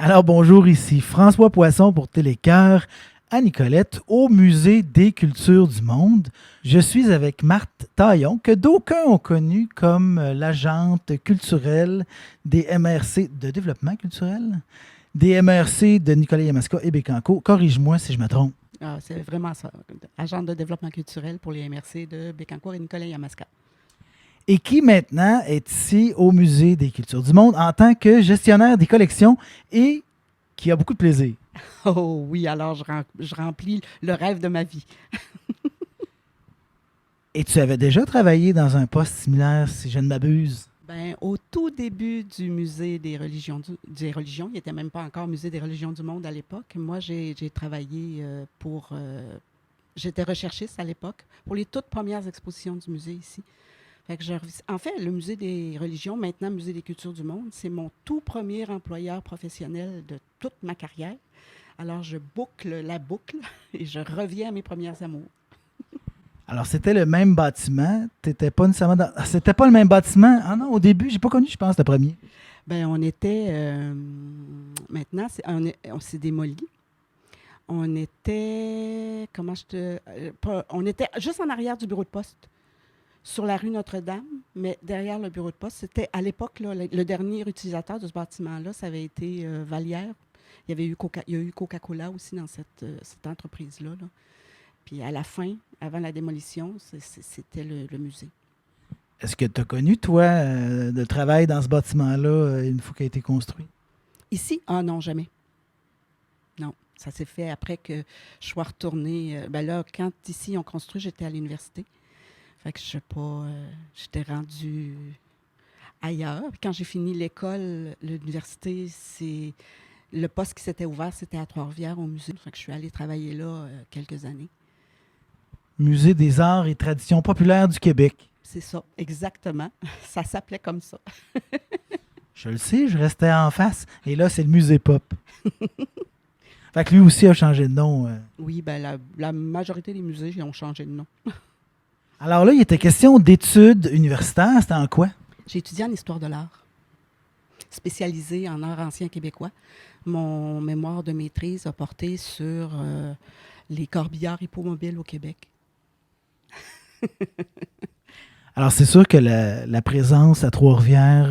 Alors bonjour, ici François Poisson pour Télécœur à Nicolette au Musée des Cultures du Monde. Je suis avec Marthe Taillon, que d'aucuns ont connue comme l'agente culturelle des MRC de développement culturel, des MRC de Nicolet-Yamaska et Bécancour. Corrige-moi si je me trompe. Ah, c'est vraiment ça. Agente de développement culturel pour les MRC de Bécancour et Nicolet-Yamaska. Et qui maintenant est ici au Musée des Cultures du Monde en tant que gestionnaire des collections et qui a beaucoup de plaisir. Oh oui, alors je remplis le rêve de ma vie. Et tu avais déjà travaillé dans un poste similaire, si je ne m'abuse. Ben, au tout début du musée des religions, il n'était même pas encore musée des religions du monde à l'époque. Moi, j'ai travaillé j'étais recherchiste à l'époque pour les toutes premières expositions du musée ici. Fait que en fait, le musée des religions, maintenant musée des cultures du monde, c'est mon tout premier employeur professionnel de toute ma carrière. Alors, je boucle la boucle et je reviens à mes premières amours. Alors, c'était le même bâtiment. T'étais pas nécessairement dans... C'était pas le même bâtiment. Ah non, au début, j'ai pas connu, je pense, le premier. Ben, on était. Maintenant, on s'est démoli. On était. Comment je te. On était juste en arrière du bureau de poste, sur la rue Notre-Dame, mais derrière le bureau de poste. C'était à l'époque, là, le dernier utilisateur de ce bâtiment-là, ça avait été Vallière. Il y a eu Coca-Cola aussi dans cette entreprise-là, là. Puis à la fin, avant la démolition, c'était le musée. Est-ce que tu as connu, toi, de travail dans ce bâtiment-là une fois qu'il a été construit? Ici, ah non, jamais. Non, ça s'est fait après que je sois retournée. Ben là, quand ici on construit, j'étais à l'université. Fait que je sais pas, j'étais rendue ailleurs. Puis quand j'ai fini l'école, l'université, c'est le poste qui s'était ouvert, c'était à Trois-Rivières au musée. Fait que je suis allée travailler là quelques années. Musée des arts et traditions populaires du Québec. C'est ça, exactement. Ça s'appelait comme ça. Je le sais, je restais en face. Et là, c'est le musée pop. Fait que lui aussi a changé de nom. Oui, ben la majorité des musées ils ont changé de nom. Alors là, il était question d'études universitaires. C'était en quoi? J'ai étudié en histoire de l'art, spécialisée en art ancien québécois. Mon mémoire de maîtrise a porté sur les corbillards hippomobiles au Québec. Alors, c'est sûr que la présence à Trois-Rivières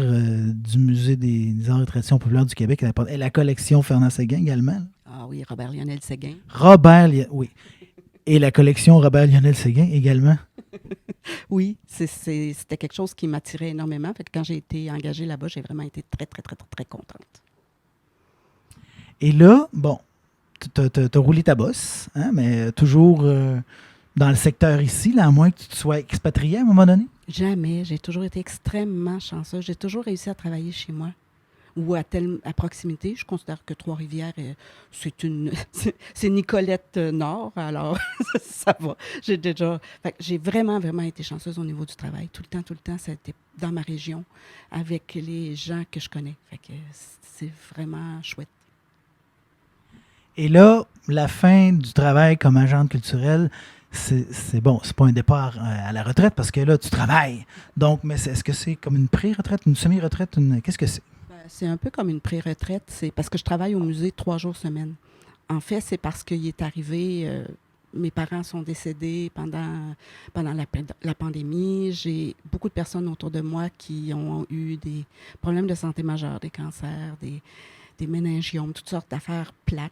du Musée des arts et traditions populaires du Québec et la collection Fernand Séguin également. Là. Ah oui, Robert-Lionel Séguin. Oui. Et la collection Robert-Lionel Séguin également. Oui, c'était quelque chose qui m'attirait énormément. Fait que quand j'ai été engagée là-bas, j'ai vraiment été très, très, très, très, très contente. Et là, bon, t'as roulé ta bosse, hein, mais toujours dans le secteur ici, là, à moins que tu te sois expatrié à un moment donné. Jamais. J'ai toujours été extrêmement chanceuse. J'ai toujours réussi à travailler chez moi ou à proximité. Je considère que Trois-Rivières, c'est Nicolette Nord, alors ça va. J'ai vraiment, vraiment été chanceuse au niveau du travail. Tout le temps, ça a été dans ma région, avec les gens que je connais. Fait que c'est vraiment chouette. Et là, la fin du travail comme agente culturelle, c'est bon, c'est pas un départ à la retraite parce que là, tu travailles. Donc, mais est-ce que c'est comme une pré-retraite, une semi-retraite, qu'est-ce que c'est? Ben, c'est un peu comme une pré-retraite. C'est parce que je travaille au musée 3 jours semaine. En fait, c'est parce qu'il est arrivé. Mes parents sont décédés pendant la pandémie. J'ai beaucoup de personnes autour de moi qui ont eu des problèmes de santé majeurs, des cancers, des méningiomes, toutes sortes d'affaires plates.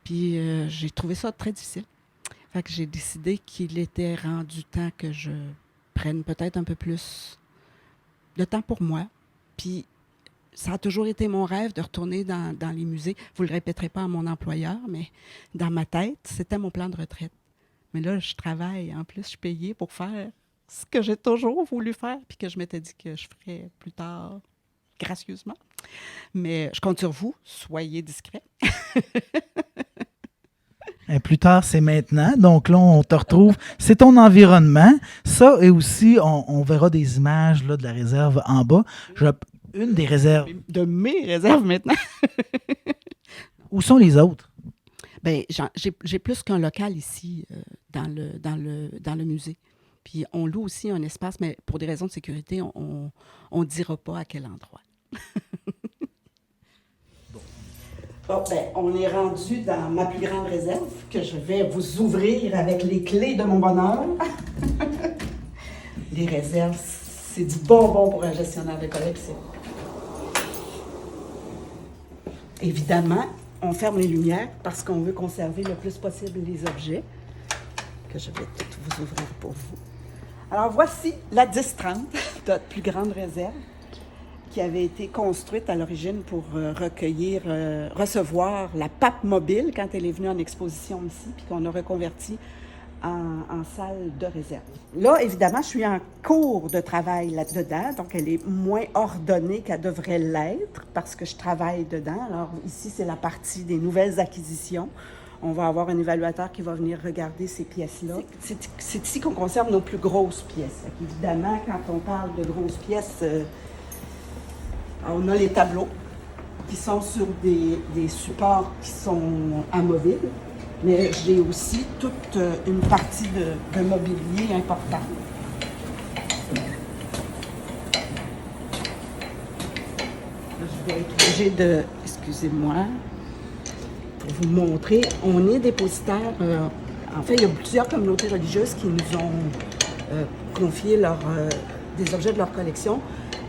Puis j'ai trouvé ça très difficile. Fait que j'ai décidé qu'il était rendu temps que je prenne peut-être un peu plus de temps pour moi. Puis ça a toujours été mon rêve de retourner dans les musées. Vous ne le répéterez pas à mon employeur, mais dans ma tête, c'était mon plan de retraite. Mais là, je travaille. En plus, je suis payée pour faire ce que j'ai toujours voulu faire, puis que je m'étais dit que je ferais plus tard, gracieusement. Mais je compte sur vous. Soyez discret. Et plus tard, c'est maintenant. Donc là, on te retrouve. C'est ton environnement. Ça, et aussi, on verra des images là, de la réserve en bas. Une des réserves. De mes réserves maintenant. Où sont les autres? Bien, j'ai plus qu'un local ici dans le musée. Puis on loue aussi un espace, mais pour des raisons de sécurité, on ne dira pas à quel endroit. Bon, ben, on est rendu dans ma plus grande réserve que je vais vous ouvrir avec les clés de mon bonheur. Les réserves, c'est du bonbon pour un gestionnaire de collection. Évidemment, on ferme les lumières parce qu'on veut conserver le plus possible les objets que je vais tout vous ouvrir pour vous. Alors voici la 1030, notre plus grande réserve, qui avait été construite à l'origine pour recevoir la pape mobile quand elle est venue en exposition ici, puis qu'on a reconverti en salle de réserve. Là, évidemment, je suis en cours de travail là-dedans, donc elle est moins ordonnée qu'elle devrait l'être parce que je travaille dedans. Alors ici, c'est la partie des nouvelles acquisitions. On va avoir un évaluateur qui va venir regarder ces pièces-là. C'est ici qu'on conserve nos plus grosses pièces. Donc, évidemment, quand on parle de grosses pièces, on a les tableaux qui sont sur des supports qui sont amovibles, mais j'ai aussi toute une partie de mobilier important. Je vais être obligée de... Excusez-moi. Pour vous montrer, on est dépositaire. En fait, il y a plusieurs communautés religieuses qui nous ont confié des objets de leur collection.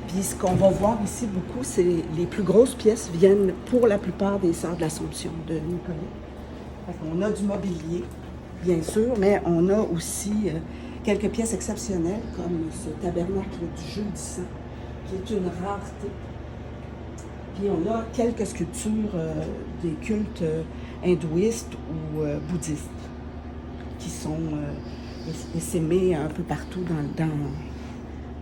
Puis ce qu'on va voir ici beaucoup, c'est les plus grosses pièces viennent pour la plupart des Sœurs de l'Assomption de Nicolet. On a du mobilier, bien sûr, mais on a aussi quelques pièces exceptionnelles, comme ce tabernacle du Jeudi Saint, qui est une rareté. Puis on a quelques sculptures des cultes hindouistes ou bouddhistes qui sont essaimées un peu partout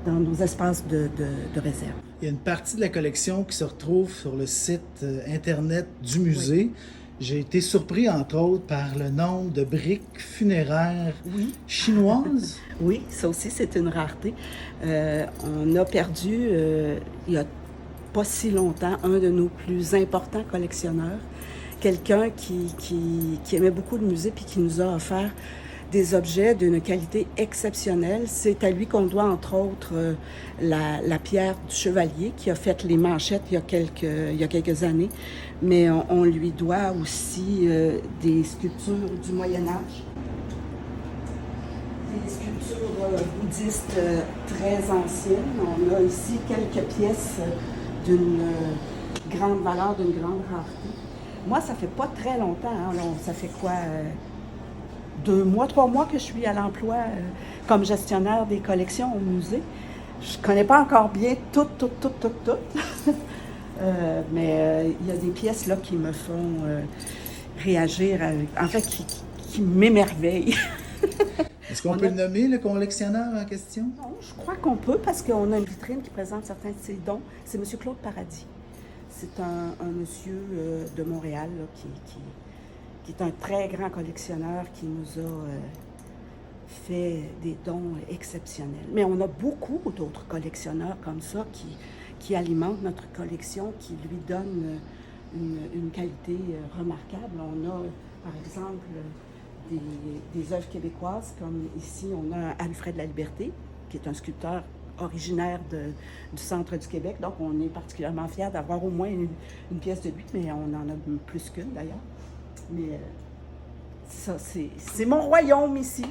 dans nos espaces de réserve. Il y a une partie de la collection qui se retrouve sur le site Internet du musée. Oui. J'ai été surpris, entre autres, par le nombre de briques funéraires chinoises. Oui, ça aussi, c'est une rareté. On a perdu, il y a pas si longtemps, un de nos plus importants collectionneurs, quelqu'un qui aimait beaucoup le musée puis qui nous a offert des objets d'une qualité exceptionnelle. C'est à lui qu'on doit, entre autres, la pierre du chevalier qui a fait les manchettes il y a quelques années, mais on lui doit aussi des sculptures du Moyen-Âge, des sculptures bouddhistes très anciennes. On a ici quelques pièces d'une grande valeur, d'une grande rareté. Moi, ça fait pas très longtemps. Hein, ça fait quoi? 2 mois, 3 mois que je suis à l'emploi comme gestionnaire des collections au musée. Je connais pas encore bien tout. Mais il y a des pièces là qui me font réagir, en fait, qui m'émerveillent. Est-ce qu'on peut le nommer, le collectionneur en question? Non, je crois qu'on peut parce qu'on a une vitrine qui présente certains de ses dons. C'est M. Claude Paradis. C'est un monsieur de Montréal là, qui est un très grand collectionneur qui nous a fait des dons exceptionnels. Mais on a beaucoup d'autres collectionneurs comme ça qui alimentent notre collection, qui lui donnent une qualité remarquable. On a, par exemple, des œuvres québécoises, comme ici, on a Alfred La Liberté, qui est un sculpteur originaire du centre du Québec. Donc, on est particulièrement fiers d'avoir au moins une pièce de lui, mais on en a plus qu'une, d'ailleurs. Mais ça, c'est mon royaume ici.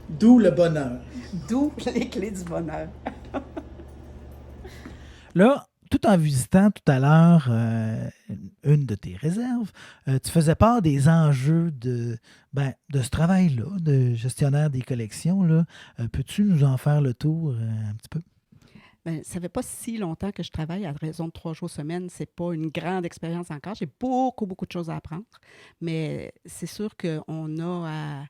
D'où le bonheur. D'où les clés du bonheur. Là, tout en visitant tout à l'heure une de tes réserves, tu faisais part des enjeux de ce travail-là, de gestionnaire des collections. Là. Peux-tu nous en faire le tour un petit peu? Bien, ça ne fait pas si longtemps que je travaille à raison de 3 jours semaine. Ce n'est pas une grande expérience encore. J'ai beaucoup de choses à apprendre. Mais c'est sûr qu'on a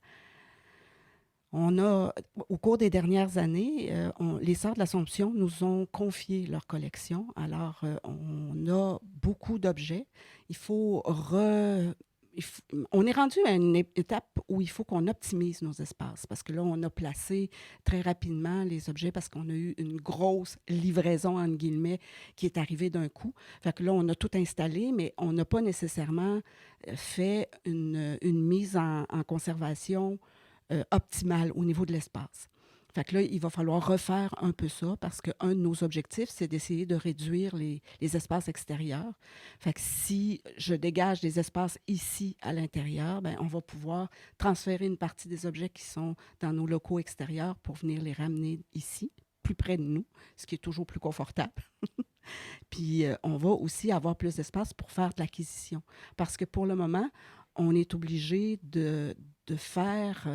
au cours des dernières années, les Sœurs de l'Assomption nous ont confié leur collection. Alors, on a beaucoup d'objets. On est rendu à une étape où il faut qu'on optimise nos espaces parce que là, on a placé très rapidement les objets parce qu'on a eu une grosse livraison, entre guillemets, qui est arrivée d'un coup. Fait que là, on a tout installé, mais on n'a pas nécessairement fait une mise en conservation optimale au niveau de l'espace. Fait que là, il va falloir refaire un peu ça parce qu'un de nos objectifs, c'est d'essayer de réduire les espaces extérieurs. Fait que si je dégage des espaces ici à l'intérieur, ben, on va pouvoir transférer une partie des objets qui sont dans nos locaux extérieurs pour venir les ramener ici, plus près de nous, ce qui est toujours plus confortable. Puis on va aussi avoir plus d'espace pour faire de l'acquisition. Parce que pour le moment, on est obligé de faire,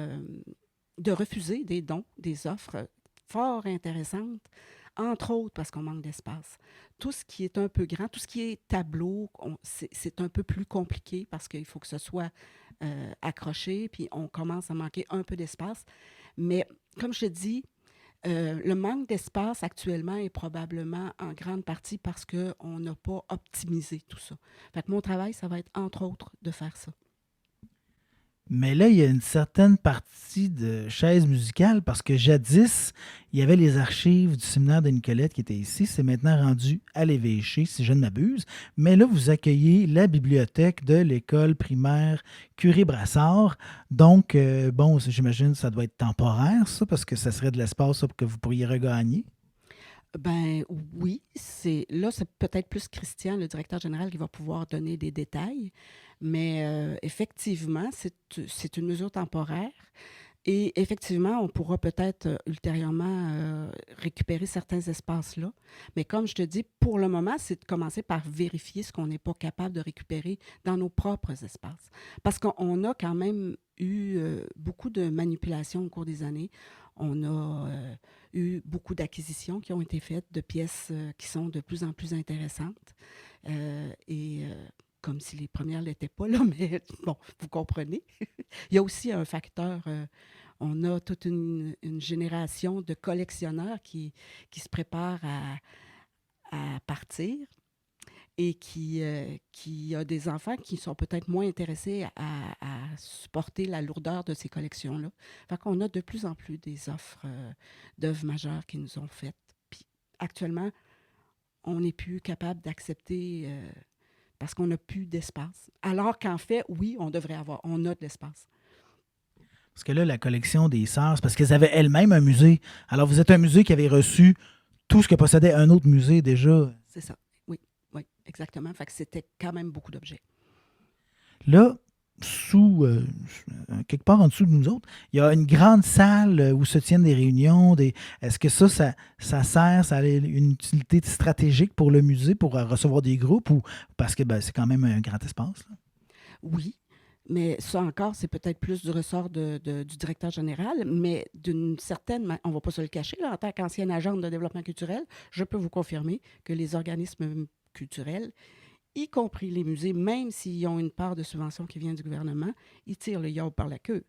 de refuser des dons, des offres fort intéressantes, entre autres parce qu'on manque d'espace. Tout ce qui est un peu grand, tout ce qui est tableau, c'est un peu plus compliqué parce qu'il faut que ce soit accroché, puis on commence à manquer un peu d'espace. Mais comme je te dis, le manque d'espace actuellement est probablement en grande partie parce qu'on n'a pas optimisé tout ça. Fait que mon travail, ça va être entre autres de faire ça. Mais là, il y a une certaine partie de chaise musicale parce que jadis, il y avait les archives du séminaire de Nicolette qui étaient ici. C'est maintenant rendu à l'évêché, si je ne m'abuse. Mais là, vous accueillez la bibliothèque de l'école primaire Curie-Brassard. Donc, bon, j'imagine que ça doit être temporaire, ça, parce que ça serait de l'espace ça, que vous pourriez regagner. Ben oui, c'est peut-être plus Christian, le directeur général, qui va pouvoir donner des détails, mais effectivement, c'est une mesure temporaire. Et effectivement, on pourra peut-être ultérieurement récupérer certains espaces-là. Mais comme je te dis, pour le moment, c'est de commencer par vérifier ce qu'on n'est pas capable de récupérer dans nos propres espaces. Parce qu'on a quand même eu beaucoup de manipulations au cours des années. On a eu beaucoup d'acquisitions qui ont été faites de pièces qui sont de plus en plus intéressantes. Et comme si les premières ne l'étaient pas, là, mais bon, vous comprenez. Il y a aussi un facteur, on a toute une génération de collectionneurs qui se préparent à partir et qui a des enfants qui sont peut-être moins intéressés à supporter la lourdeur de ces collections-là. Fait qu'on a de plus en plus des offres d'œuvres majeures qui nous ont faites. Puis actuellement, on n'est plus capable d'accepter parce qu'on n'a plus d'espace. Alors qu'en fait, oui, on a de l'espace. Parce que là, la collection des sœurs, c'est parce qu'elles avaient elles-mêmes un musée. Alors, vous êtes un musée qui avait reçu tout ce que possédait un autre musée déjà. C'est ça. Oui, oui, exactement. Fait que c'était quand même beaucoup d'objets. Là, quelque part en dessous de nous autres, il y a une grande salle où se tiennent des réunions. Est-ce que ça a une utilité stratégique pour le musée, pour recevoir des groupes, ou parce que ben, c'est quand même un grand espace, là? Oui, mais ça encore, c'est peut-être plus du ressort du directeur général, mais d'une certaine on ne va pas se le cacher, là, en tant qu'ancienne agente de développement culturel, je peux vous confirmer que les organismes culturels, y compris les musées, même s'ils ont une part de subvention qui vient du gouvernement, ils tirent le yaourt par la queue.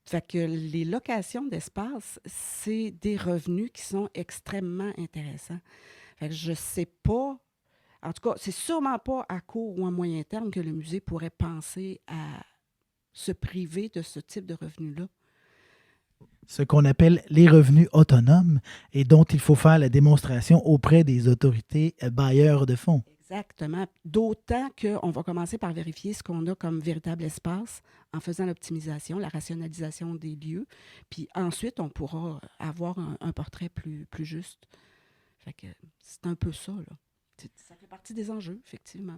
Fait que les locations d'espace, c'est des revenus qui sont extrêmement intéressants. Fait que je ne sais pas, en tout cas, c'est sûrement pas à court ou à moyen terme que le musée pourrait penser à se priver de ce type de revenus-là. Ce qu'on appelle les revenus autonomes et dont il faut faire la démonstration auprès des autorités bailleurs de fonds. Exactement. D'autant qu'on va commencer par vérifier ce qu'on a comme véritable espace en faisant l'optimisation, la rationalisation des lieux. Puis ensuite, on pourra avoir un portrait plus juste. Fait que c'est un peu ça, là. Ça fait partie des enjeux, effectivement.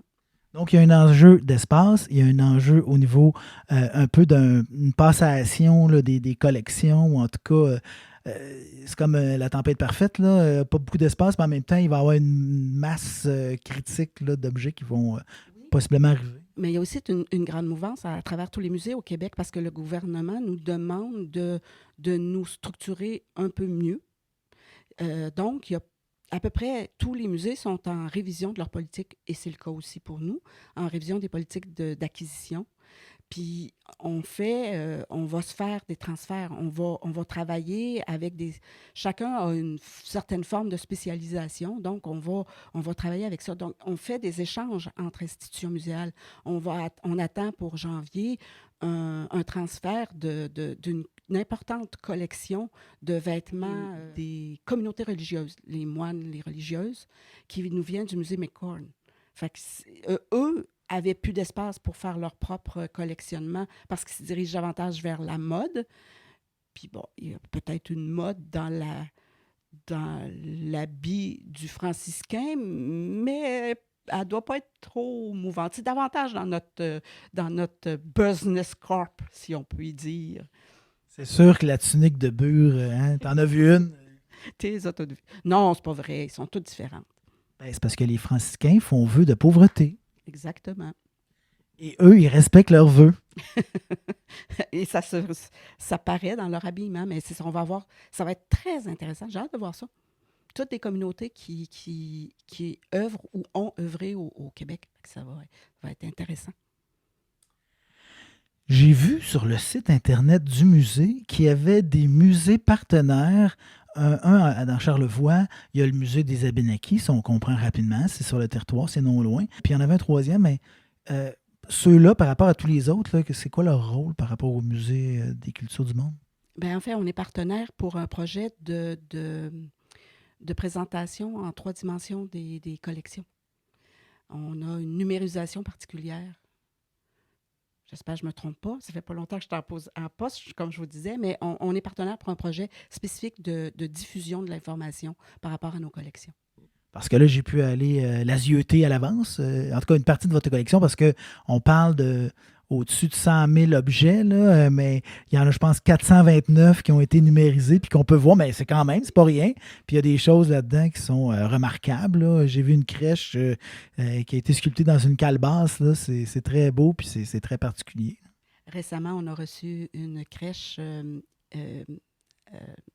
Donc, il y a un enjeu d'espace, il y a un enjeu au niveau un peu d'une passation là, des collections, ou en tout cas, c'est comme la tempête parfaite, là, pas beaucoup d'espace, mais en même temps, il va y avoir une masse critique là, d'objets qui vont Oui. possiblement arriver. Mais il y a aussi une grande mouvance à travers tous les musées au Québec parce que le gouvernement nous demande de nous structurer un peu mieux. Donc, il y a à peu près tous les musées sont en révision de leur politique, et c'est le cas aussi pour nous, en révision des politiques d'acquisition. Puis on va se faire des transferts, on va travailler avec des... Chacun a une certaine forme de spécialisation, donc on va travailler avec ça. Donc, on fait des échanges entre institutions muséales. On attend pour janvier un transfert d'une importante collection de vêtements des communautés religieuses, les moines, les religieuses, qui nous viennent du musée McCorn. Fait que eux avaient plus d'espace pour faire leur propre collectionnement parce qu'ils se dirigent davantage vers la mode. Puis bon, il y a peut-être une mode dans l'habit du franciscain, mais elle ne doit pas être trop mouvante. C'est davantage dans notre business corp, si on peut y dire. C'est sûr que la tunique de bure, hein, t'en as vu une? Tes autos Non, c'est pas vrai. Ils sont tous différents. Ben, c'est parce que les franciscains font vœu de pauvreté. Exactement. Et eux, ils respectent leurs vœux. Et ça paraît dans leur habillement, mais c'est ça, ça va être très intéressant. J'ai hâte de voir ça. Toutes des communautés qui œuvrent ou ont œuvré au Québec. Ça va être intéressant. J'ai vu sur le site Internet du musée qu'il y avait des musées partenaires. Dans Charlevoix, il y a le musée des Abénakis, ça on comprend rapidement, c'est sur le territoire, c'est non loin. Puis il y en avait un troisième, mais euh, ceux-là, par rapport à tous les autres, là, c'est quoi leur rôle par rapport au musée des cultures du monde? Bien, en fait, on est partenaire pour un projet de présentation en 3 dimensions des collections. On a une numérisation particulière. J'espère que je ne me trompe pas. Ça fait pas longtemps que je suis en poste, comme je vous disais, mais on est partenaire pour un projet spécifique de diffusion de l'information par rapport à nos collections. Parce que là, j'ai pu aller l'asieuter à l'avance, en tout cas une partie de votre collection, parce qu'on parle de au-dessus de 100 000 objets, là, mais il y en a, je pense, 429 qui ont été numérisés, puis qu'on peut voir, mais c'est quand même, c'est pas rien. Puis il y a des choses là-dedans qui sont remarquables. Là. J'ai vu une crèche qui a été sculptée dans une calebasse, là. C'est très beau, puis c'est très particulier. Récemment, on a reçu une crèche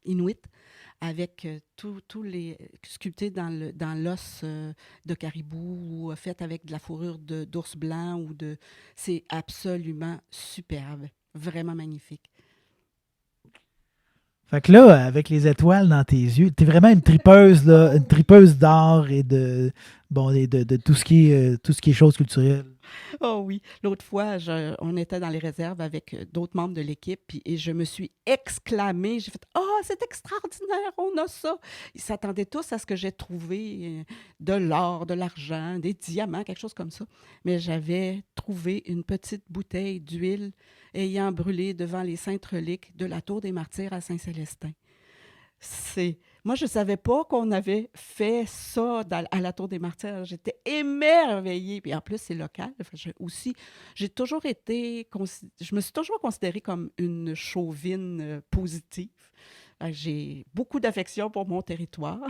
inuit avec tous les sculptés dans l'os de caribou ou fait avec de la fourrure d'ours blanc c'est absolument superbe, vraiment magnifique. Fait que là, avec les étoiles dans tes yeux, t'es vraiment une tripeuse, là, une tripeuse d'art et de tout ce qui est choses culturelles. Oh oui, l'autre fois, on était dans les réserves avec d'autres membres de l'équipe et je me suis exclamée, j'ai fait « Oh, c'est extraordinaire, on a ça! » Ils s'attendaient tous à ce que j'ai trouvé de l'or, de l'argent, des diamants, quelque chose comme ça. Mais j'avais trouvé une petite bouteille d'huile ayant brûlé devant les saintes reliques de la Tour des Martyrs à Saint-Célestin. Moi, je ne savais pas qu'on avait fait ça à la Tour des Martyrs. J'étais émerveillée. Puis en plus, c'est local. Enfin, j'ai toujours je me suis toujours considérée comme une chauvine positive. J'ai beaucoup d'affection pour mon territoire.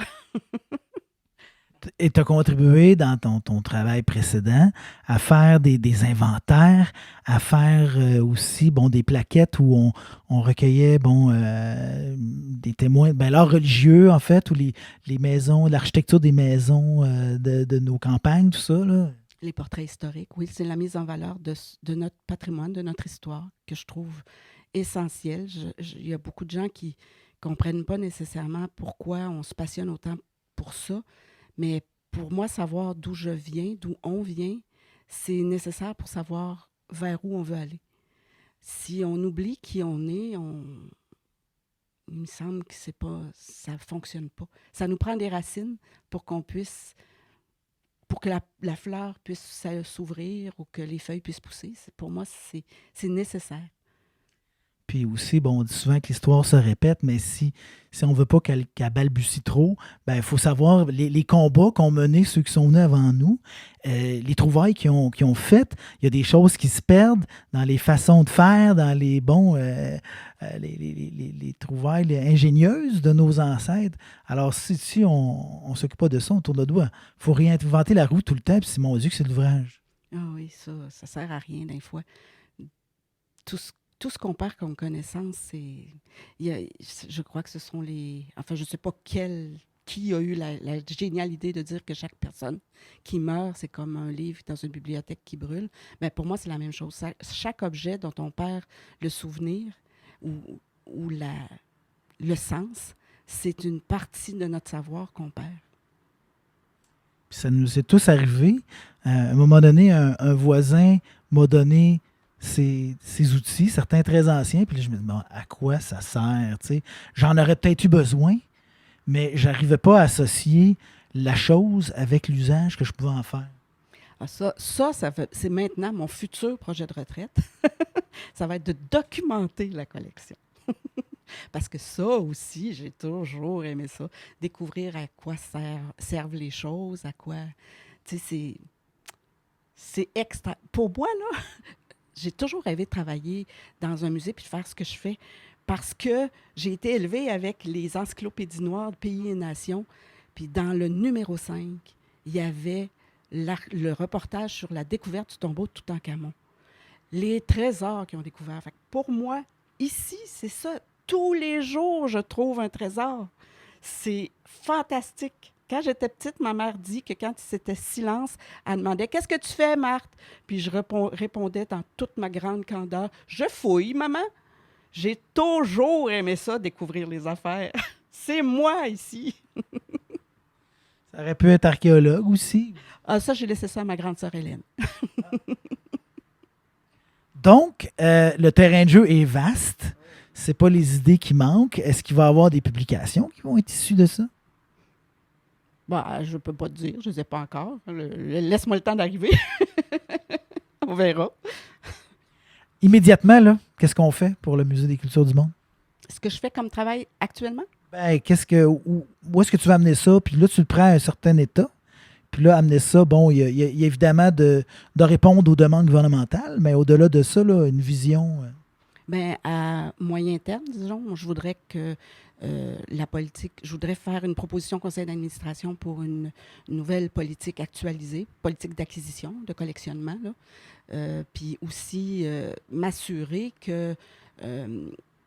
Et tu as contribué dans ton travail précédent à faire des inventaires, à faire aussi des plaquettes où on recueillait des témoins, l'art religieux en fait, ou les maisons, l'architecture des maisons de nos campagnes, tout ça. Là. Les portraits historiques, oui, c'est la mise en valeur de notre patrimoine, de notre histoire que je trouve essentielle. Il y a beaucoup de gens qui ne comprennent pas nécessairement pourquoi on se passionne autant pour ça. Mais pour moi, savoir d'où je viens, d'où on vient, c'est nécessaire pour savoir vers où on veut aller. Si on oublie qui on est, il me semble que ça ne fonctionne pas. Ça nous prend des racines pour pour que la fleur puisse s'ouvrir ou que les feuilles puissent pousser. Pour moi, c'est nécessaire. Puis aussi, on dit souvent que l'histoire se répète, mais si on ne veut pas qu'elle balbutie trop, il faut savoir les combats qu'ont menés ceux qui sont venus avant nous, les trouvailles qu'ils ont faites. Il y a des choses qui se perdent dans les façons de faire, dans les les trouvailles ingénieuses de nos ancêtres. Alors, si on ne s'occupe pas de ça, on tourne le doigt. Il faut réinventer la roue tout le temps, puis c'est mon Dieu que c'est de l'ouvrage. Ah oui, ça ne sert à rien des fois. Tout ce qu'on perd comme connaissance, je crois que ce sont Enfin, je ne sais pas qui a eu la géniale idée de dire que chaque personne qui meurt, c'est comme un livre dans une bibliothèque qui brûle. Mais pour moi, c'est la même chose. Chaque objet dont on perd le souvenir ou le sens, c'est une partie de notre savoir qu'on perd. Puis ça nous est tous arrivé. À un moment donné, un voisin m'a donné ces outils, certains très anciens, puis là, je me dis, à quoi ça sert? T'sais? J'en aurais peut-être eu besoin, mais j'arrivais pas à associer la chose avec l'usage que je pouvais en faire. Ah, c'est maintenant mon futur projet de retraite. Ça va être de documenter la collection. Parce que ça aussi, j'ai toujours aimé ça. Découvrir à quoi servent les choses, à quoi... Tu sais, c'est extra... Pour moi, là, j'ai toujours rêvé de travailler dans un musée puis de faire ce que je fais parce que j'ai été élevée avec les encyclopédies noires de pays et nations. Puis dans le numéro 5, il y avait le reportage sur la découverte du tombeau de Toutankhamon. Les trésors qu'ils ont découverts. Fait que pour moi, ici, c'est ça. Tous les jours, je trouve un trésor. C'est fantastique. Quand j'étais petite, ma mère dit que quand c'était silence, elle demandait qu'est-ce que tu fais, Marthe? Puis je répondais dans toute ma grande candeur je fouille, maman. J'ai toujours aimé ça, découvrir les affaires. C'est moi ici. Ça aurait pu être archéologue aussi. Ah, ça, j'ai laissé ça à ma grande sœur Hélène. Donc, le terrain de jeu est vaste. C'est pas les idées qui manquent. Est-ce qu'il va y avoir des publications qui vont être issues de ça? Bah, je peux pas te dire, je ne sais pas encore. Laisse-moi le temps d'arriver. On verra. Immédiatement, là, qu'est-ce qu'on fait pour le Musée des cultures du monde? Ce que je fais comme travail actuellement? Ben, où est-ce que tu vas amener ça? Puis là, tu le prends à un certain état. Puis là, amener ça, bon, il y a évidemment de répondre aux demandes gouvernementales, mais au-delà de ça, là, une vision. Bien, à moyen terme, disons, je voudrais que la politique, je voudrais faire une proposition au conseil d'administration pour une nouvelle politique actualisée, politique d'acquisition, de collectionnement, là. Puis aussi m'assurer que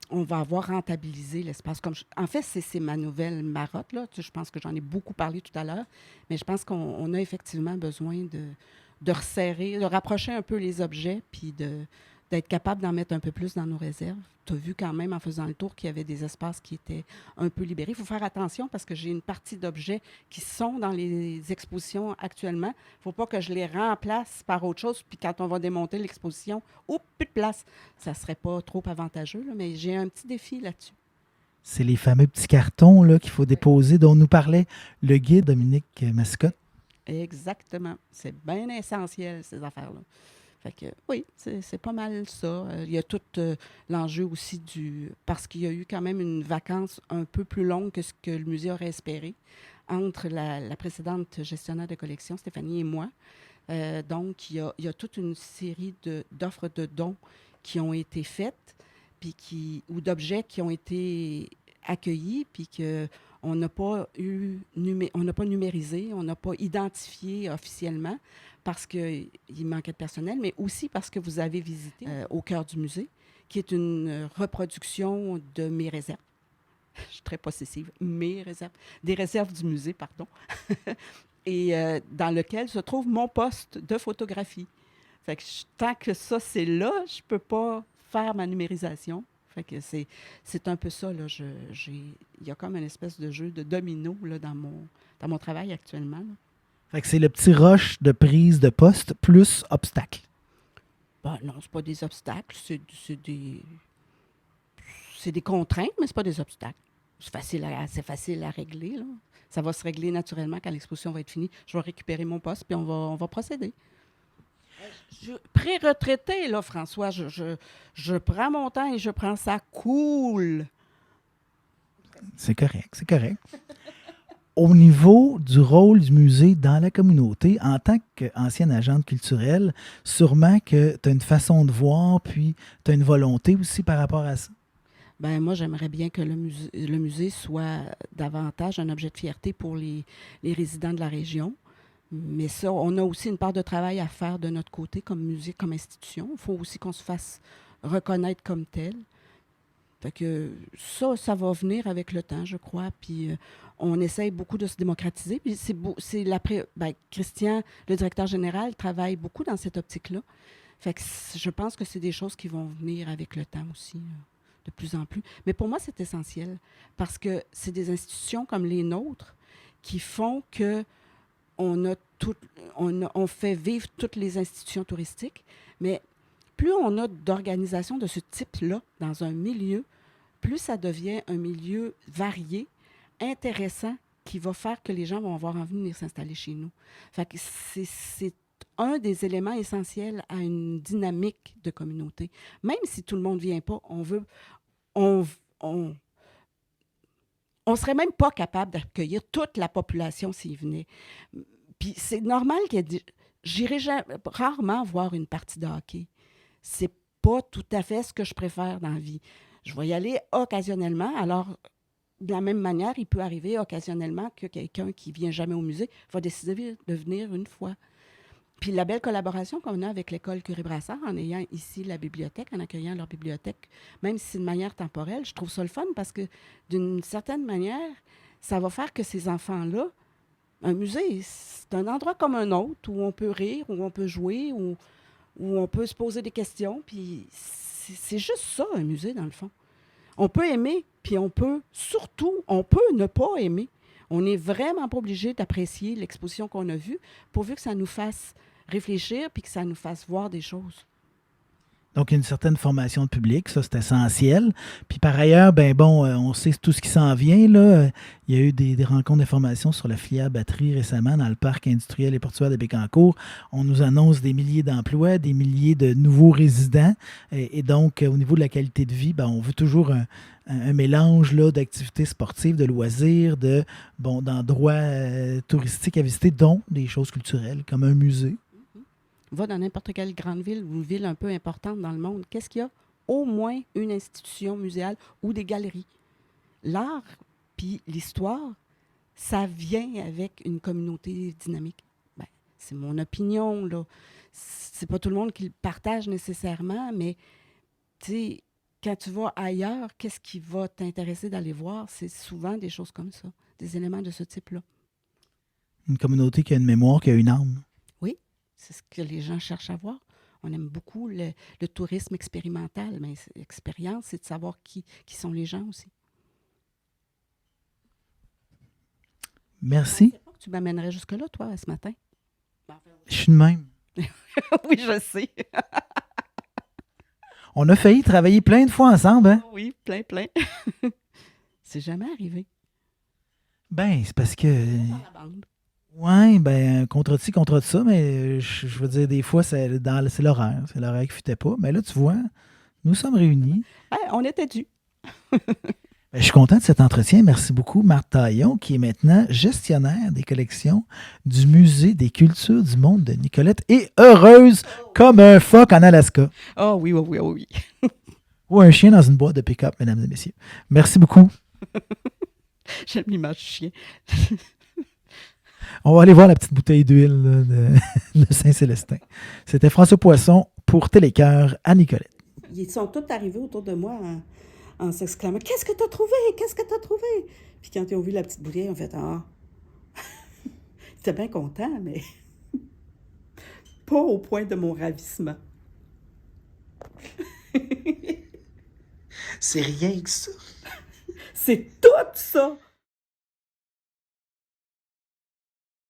on va avoir rentabilisé l'espace. En fait, c'est ma nouvelle marotte, là. Tu sais, je pense que j'en ai beaucoup parlé tout à l'heure, mais je pense qu'on a effectivement besoin de resserrer, de rapprocher un peu les objets, puis d'être capable d'en mettre un peu plus dans nos réserves. Tu as vu quand même en faisant le tour qu'il y avait des espaces qui étaient un peu libérés. Il faut faire attention parce que j'ai une partie d'objets qui sont dans les expositions actuellement. Il ne faut pas que je les remplace par autre chose, puis quand on va démonter l'exposition, oups, plus de place. Ça ne serait pas trop avantageux, là, mais j'ai un petit défi là-dessus. C'est les fameux petits cartons là, qu'il faut déposer, dont nous parlait le guide Dominique Mascotte. Exactement. C'est bien essentiel, ces affaires-là. Fait que, oui, c'est pas mal ça. Il y a tout l'enjeu aussi parce qu'il y a eu quand même une vacance un peu plus longue que ce que le musée aurait espéré entre la précédente gestionnaire de collection, Stéphanie, et moi. Donc, il y a toute une série d'offres de dons qui ont été faites ou d'objets qui ont été accueillis, puis on n'a pas numérisé, on n'a pas identifié officiellement parce qu'il manquait de personnel, mais aussi parce que vous avez visité au cœur du musée, qui est une reproduction de mes réserves. Je suis très possessive. Des réserves du musée, pardon. Et dans lequel se trouve mon poste de photographie. Fait que tant que ça, c'est là, je ne peux pas faire ma numérisation. Fait que c'est un peu ça, là. Il y a comme une espèce de jeu de domino là, dans mon travail actuellement, là. Fait que c'est le petit rush de prise de poste plus obstacle. Ben non, c'est pas des obstacles, c'est des contraintes, mais c'est pas des obstacles. C'est facile à régler, là. Ça va se régler naturellement quand l'exposition va être finie. Je vais récupérer mon poste, puis on va procéder. Pré-retraité, là, François, je prends mon temps et je prends ça cool. C'est correct, c'est correct. Au niveau du rôle du musée dans la communauté, en tant qu'ancienne agente culturelle, sûrement que tu as une façon de voir, puis tu as une volonté aussi par rapport à ça. Ben moi, j'aimerais bien que le musée soit davantage un objet de fierté pour les résidents de la région. Mais ça, on a aussi une part de travail à faire de notre côté comme musée, comme institution. Il faut aussi qu'on se fasse reconnaître comme tel. Fait que ça va venir avec le temps, je crois. Puis on essaye beaucoup de se démocratiser. Puis Christian, le directeur général, travaille beaucoup dans cette optique-là. Fait que je pense que c'est des choses qui vont venir avec le temps aussi, de plus en plus. Mais pour moi, c'est essentiel parce que c'est des institutions comme les nôtres qui font que on fait vivre toutes les institutions touristiques, mais plus on a d'organisations de ce type-là dans un milieu, plus ça devient un milieu varié, intéressant, qui va faire que les gens vont avoir envie de venir s'installer chez nous. Fait que c'est un des éléments essentiels à une dynamique de communauté. Même si tout le monde ne vient pas, on on ne serait même pas capable d'accueillir toute la population s'ils venaient. Puis c'est normal j'irai rarement voir une partie de hockey. C'est pas tout à fait ce que je préfère dans la vie. Je vais y aller occasionnellement. Alors, de la même manière, il peut arriver occasionnellement que quelqu'un qui vient jamais au musée va décider de venir une fois. Puis la belle collaboration qu'on a avec l'école Curie-Brassard, en ayant ici la bibliothèque, en accueillant leur bibliothèque, même si c'est de manière temporelle, je trouve ça le fun parce que d'une certaine manière, ça va faire que ces enfants-là, un musée, c'est un endroit comme un autre où on peut rire, où on peut jouer, où on peut se poser des questions. Puis c'est juste ça, un musée, dans le fond. On peut aimer, puis on peut ne pas aimer. On n'est vraiment pas obligé d'apprécier l'exposition qu'on a vue, pourvu que ça nous fasse réfléchir puis que ça nous fasse voir des choses. Donc, une certaine formation de public, ça, c'est essentiel. Puis par ailleurs, on sait tout ce qui s'en vient, là. Il y a eu des rencontres d'information sur la filière batterie récemment dans le parc industriel et portuaire de Bécancour. On nous annonce des milliers d'emplois, des milliers de nouveaux résidents. Et donc, au niveau de la qualité de vie, on veut toujours un mélange là, d'activités sportives, de loisirs, d'endroits touristiques à visiter, dont des choses culturelles, comme un musée. Va dans n'importe quelle grande ville ou ville un peu importante dans le monde, qu'est-ce qu'il y a? Au moins une institution muséale ou des galeries. L'art puis l'histoire, ça vient avec une communauté dynamique. C'est mon opinion, là. C'est pas tout le monde qui le partage nécessairement, mais tu sais, quand tu vas ailleurs, qu'est-ce qui va t'intéresser d'aller voir? C'est souvent des choses comme ça, des éléments de ce type-là. Une communauté qui a une mémoire, qui a une âme. Oui. C'est ce que les gens cherchent à voir. On aime beaucoup le tourisme expérimental, mais l'expérience, c'est de savoir qui sont les gens aussi. Merci. Tu m'amènerais jusque-là, toi, ce matin? Je suis de même. Oui, je sais. On a failli travailler plein de fois ensemble, hein? Oui, plein. C'est jamais arrivé. C'est parce que... Dans la bande. Oui, contre ci, contre ça, mais je veux dire, des fois, c'est l'horaire. C'est l'horaire qui ne fitait pas. Mais là, tu vois, nous sommes réunis. On était dû. Je suis content de cet entretien. Merci beaucoup, Marthe Taillon, qui est maintenant gestionnaire des collections du Musée des cultures du monde de Nicolette et heureuse comme un phoque en Alaska. Oh oui, oui, oui, oui. Ou un chien dans une boîte de pick-up, mesdames et messieurs. Merci beaucoup. J'aime l'image du chien. On va aller voir la petite bouteille d'huile de Saint-Célestin. C'était François Poisson pour Télécœur à Nicolette. Ils sont tous arrivés autour de moi en s'exclamant « Qu'est-ce que tu as trouvé? Qu'est-ce que tu as trouvé? » Puis quand ils ont vu la petite bouteille, ils ont fait « Ah! » Ils étaient bien contents, mais pas au point de mon ravissement. C'est rien que ça. C'est tout ça!